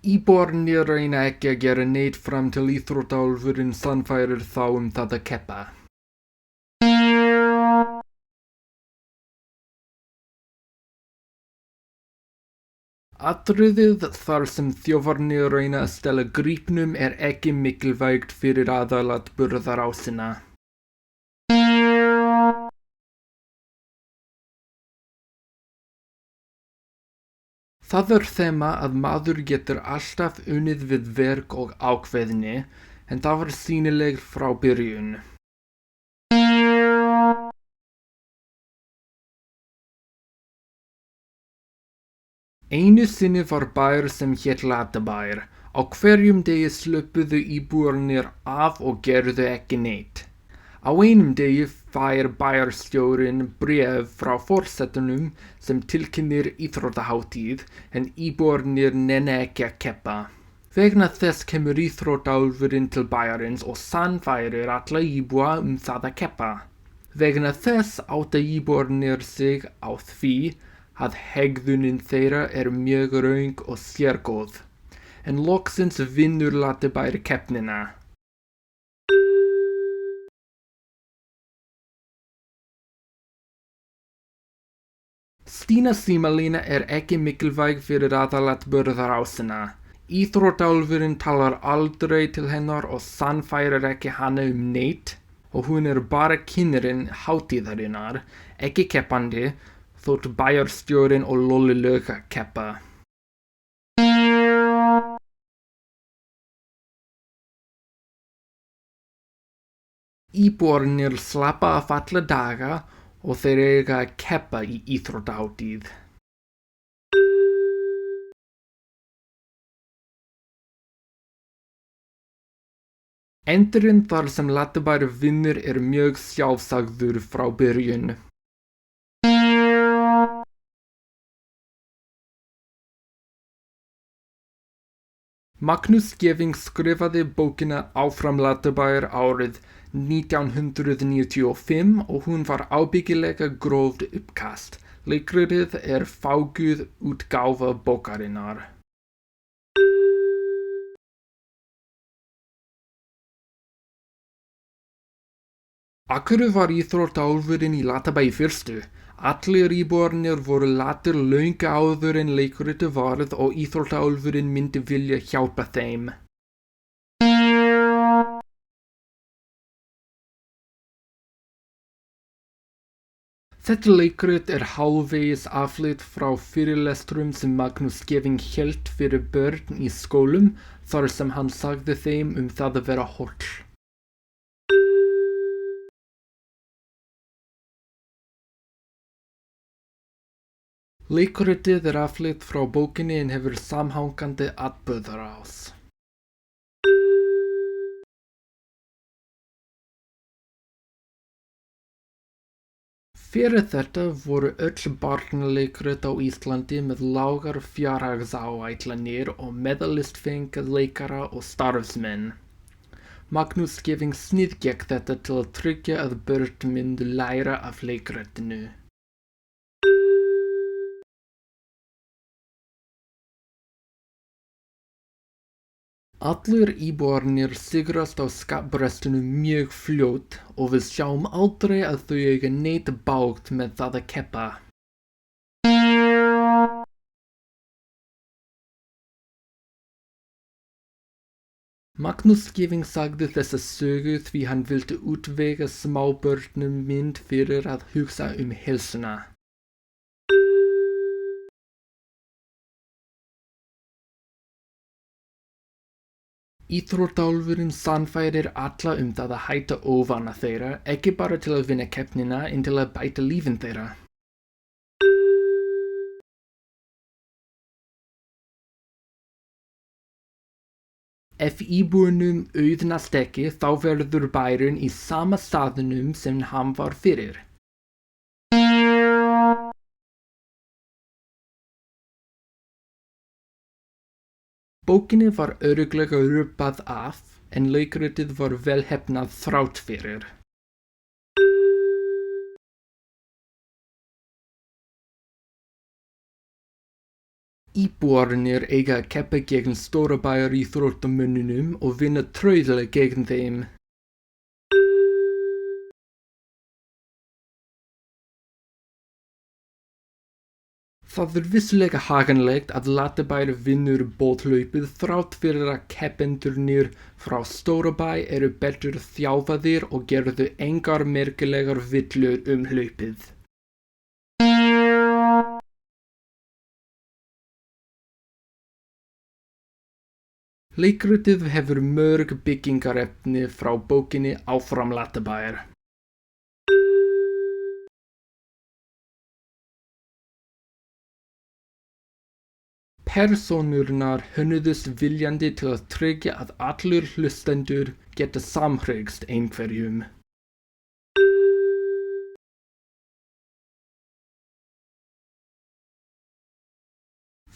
Íbúarnir reyna ekki að gera neitt fram til íþróttaálfurinn sannfærir þá það að keppa. Atriðið þar sem þjófarnir reyna að stela gripnum ekki mikilvægt fyrir aðalatburðarásina. Það þema að maður getur alltaf unnið við verk og ákveðni, en það var sýnilegt frá byrjun. Einu sinni var bær sem hét Latabær. Á hverjum degi sluppuðu íbúarnir af og gerðu ekki neitt. Á einum degi fær bæjarstjórinn bréf frá forsetanum sem tilkynnir íþróttahátíð en íbúarnir nenna ekki að keppa. Vegna þess kemur íþróttaálfurinn til bæjarins og sannfærir alla íbúa það að keppa. Vegna þess átta íbúarnir sig á því að hegðunin þeirra mjög röng og sérgóð. En loksins vinnur Latabær keppnina. Stína símalína ekki mikilvæg fyrir aðalatburðarásina. Íþróttaálfurinn talar aldrei til hennar og sannfærir ekki hana neitt og hún bara kynnirinn hátíðarinnar, ekki keppandi, þótt bæjarstjórinn og Lolli keppa. Íbúarnir slappa af alla daga og þeir eiga að keppa í íþróttahátíð. Endurinn þar sem Latabær vinnur mjög sjálfsagður frá byrjun. Magnús Geving skrifaði bókina Áfram Latabær árið 1995 og hún var ábyggilega gróft uppkast. Leikritið fáguð útgáfa bókarinnar. Af hverju var íþróttaálfurinn í Latabær í fyrstu? Allir íbúarnir voru latir löngu áður en leikritið varð og íþróttaálfurinn myndi vilja hjálpa þeim. Þetta leikrit hálfvegis afleitt frá fyrirlestrum sem Magnús Geving hélt fyrir börn í skólum þar sem hann sagði þeim það að vera holl. Leikritið afleitt frá bókinni en hefur samhangandi atburðarás. Fyrir þetta voru öll barnaleikrit á Íslandi með lágar fjárhagsáætlanir og medalistfenga leikara og starfsmenn. Magnús Geving sniðgekk þetta til að tryggja að börn myndu læra af leikritinu. Allir íbúarnir sigrast á skapbrestinu mjög fljótt og við sjáum aldrei að þau eiga neitt bágt með það að keppa. Magnús Geving sagði þessa sögu því hann vildi útvega smábörnum mynd fyrir að hugsa heilsuna. Íþróttaálfurinn sannfærir alla það að hætta óvana þeirra, ekki bara til að vinna keppnina en til að bæta lífin þeirra. Ef íbúunum auðnast ekki þá verður bærinn í sama staðnum sem hann var fyrir. Bókinni var örugglega rubbað af, en leikritið var vel heppnað þrátt fyrir. Íbúarnir eiga að keppa gegn stórabæjaríþróttamönnunum og vinna trauðlega gegn þeim. Það vissulega haganlegt að Latabær vinnur bothlaupið þrátt fyrir að keppendurnir frá Stórabæ eru betur þjálfaðir og gerðu engar merkilegar villur hlaupið. Leikritið hefur mörg byggingarefni frá bókinni Áfram Latabær. Persónurnar hönnuðust viljandi til að tryggja að allir hlustendur geta samhryggst einhverjum.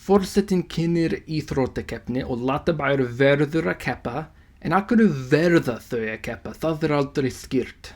Forsetinn kynnir íþróttakeppni og Latabær verður að keppa, en af hverju verða þau að keppa? Það er aldrei skýrt.